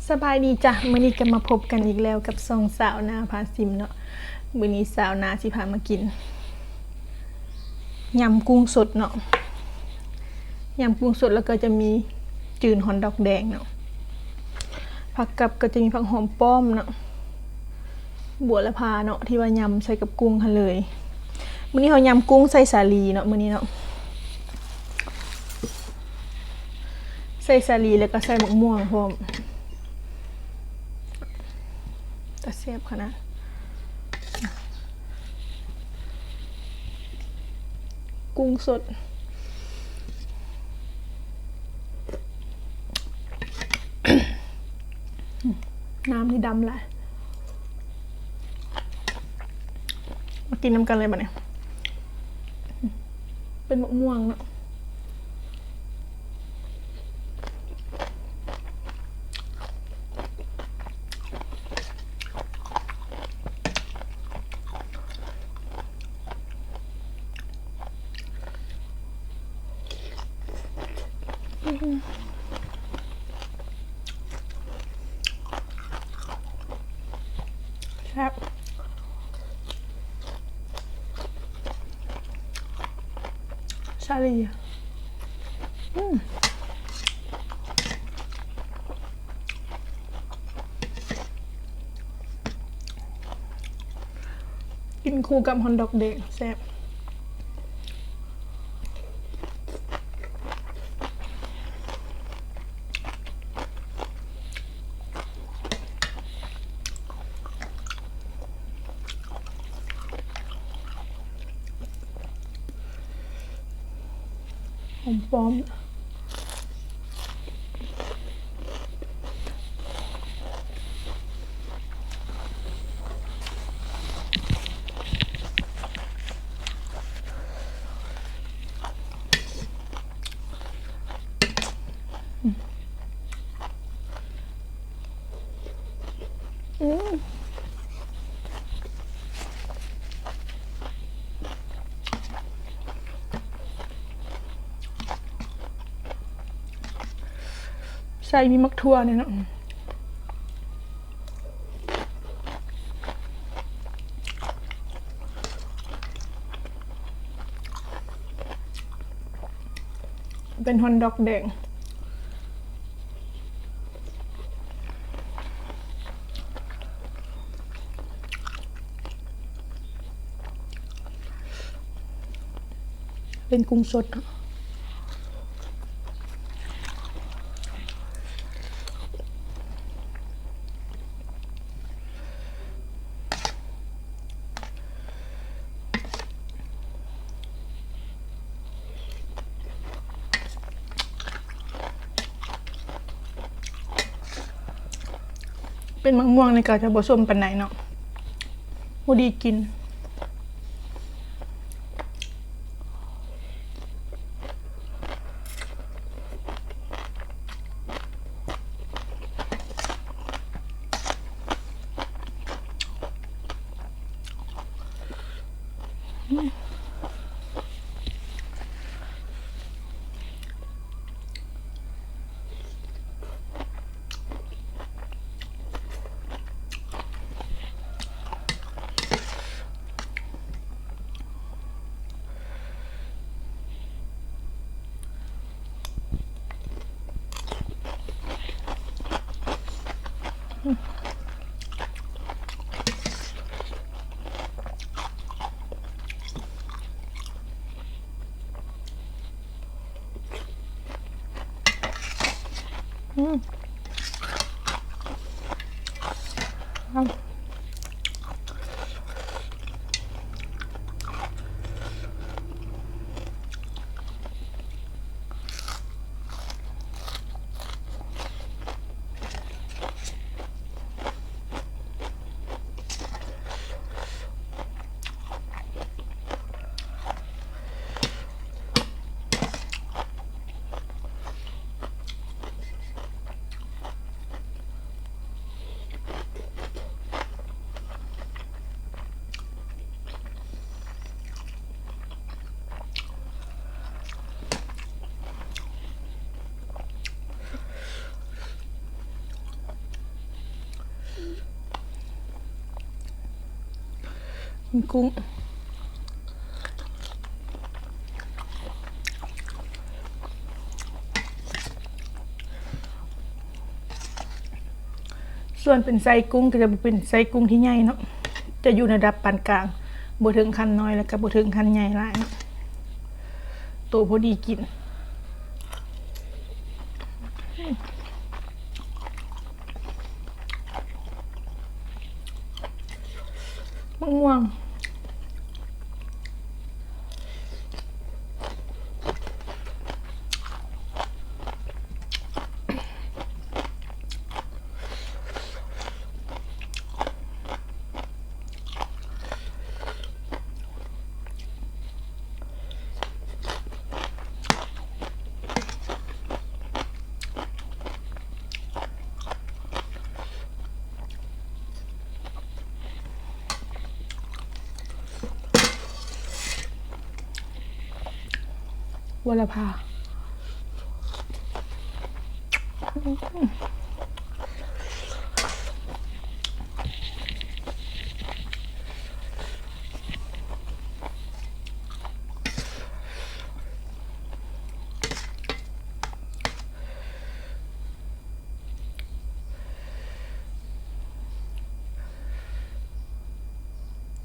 สบายดีจ้ะมื้อนี้ก็มาพบกันอีกแล้วกับ2สาวนาพาซิมเนาะมื้อนี้สาวนาสิพามากินยำกุ้งสดเนาะยำกุ้งสดแล้วก็จะมีจืดฮอนดอกแดงเนาะผักกับก็จะมีผักหอมป้อมเนาะบัวละพาเนาะที่ว่ายำใส่กับกุ้งหั่นเลยมื้อนี้เฮายำกุ้งใส่สาลีเนาะมื้อนี้เนาะใส่สาลีแล้วก็ใส่มะม่วงพร้อมแต่แซ่บขนาดกุ้งสดน้ำนี่ดำเลยมากินน้ำกันเลยบ่เนี่ยเป็นมะม่วงเนาะครับชาลีกินคู่กับฮอนดอกแดงแซ่บหอมป้อมใส่มีมักทั่วเนี่ยเนาะเป็นฮอนดอกแดงเป็นกุ้งสดเป็นมะม่วงในกาจะผสมปันไหนเนาะพอดีกิน มีกุ้งส่วนเป็นไส้กุ้งก็จะเป็นไส้กุ้งที่ใหญ่เนาะจะอยู่ในระดับปานกลางบ่ถึงคันน้อยแล้วก็บ่ถึงคันใหญ่หลายตัวพอดีกินมะม่วงวรภา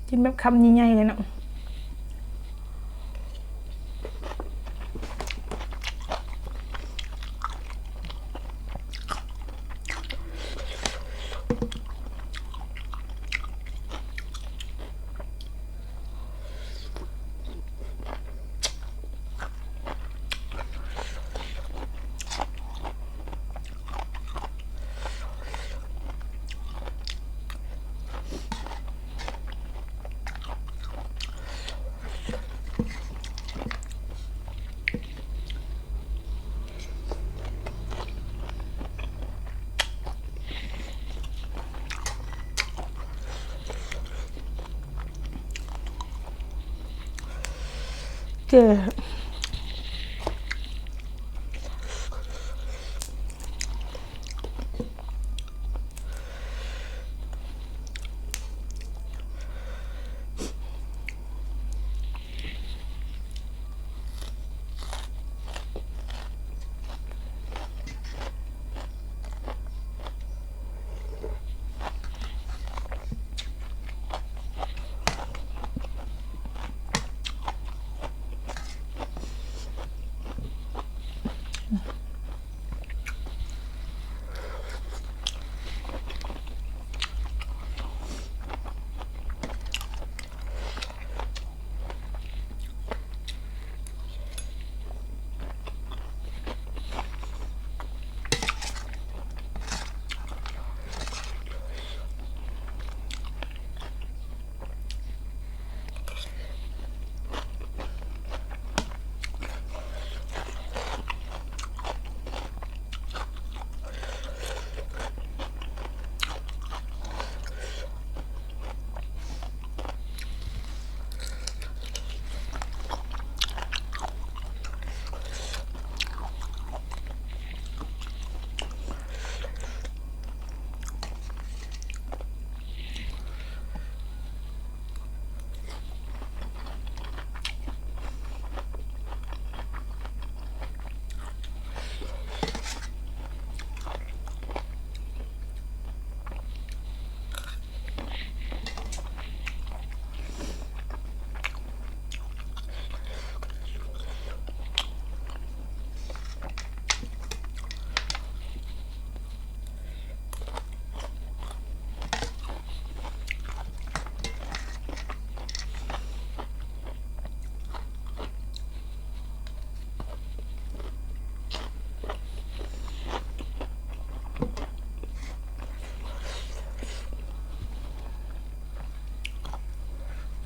กินแบบคำใหญ่ๆเลยเนาะเจอ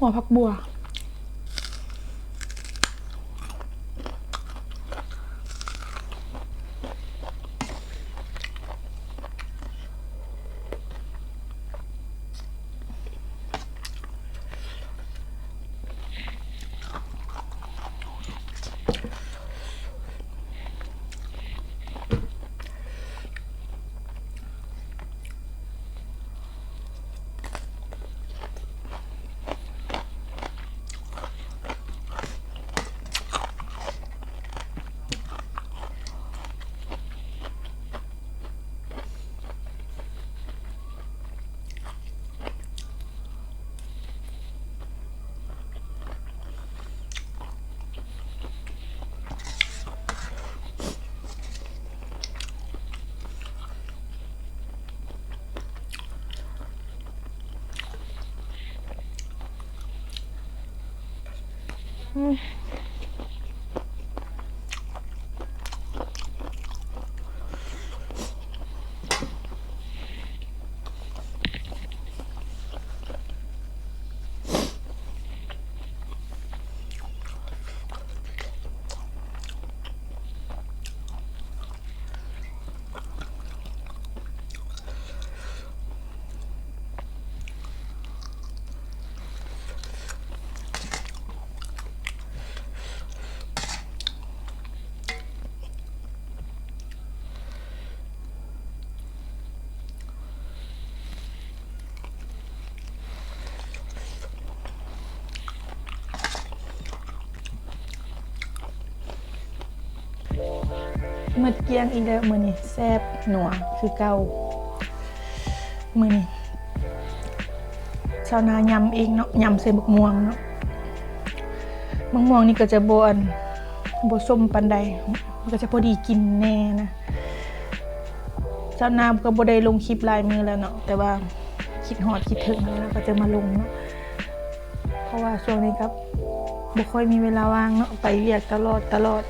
หัวผักบัว หมดเกลี้ยงอีกแล้วมื้อนี้แซ่บหนัวคือเก่ามื้อนี้ชาวนายำเองเนาะยำใส่บักม่วงเนาะบักม่วงนี่ก็จะบ่ส้มปานใดมันก็จะพอดีกินแน่นะชาวนาก็บ่ได้ลงคลิปหลายมื้อแล้วเนาะแต่ว่าคิดฮอดคิดถึงแล้วก็จะมาลงเนาะเพราะว่าช่วงนี้ครับบ่ค่อยมีเวลาว่างเนาะไปเวียกตลอด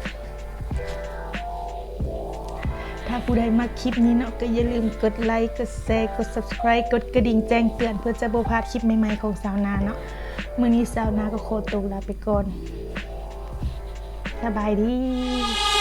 ถ้าผู้ใดมาคลิปนี้เนาะก็อย่าลืมกดไลค์กดแชร์กด Subscribe กดกระดิ่งแจ้งเตือนเพื่อจะบ่พลาดคลิปใหม่ๆของสาวนาเนาะมื้อนี้สาวนาก็ขอตัวลาไปก่อนสบายดี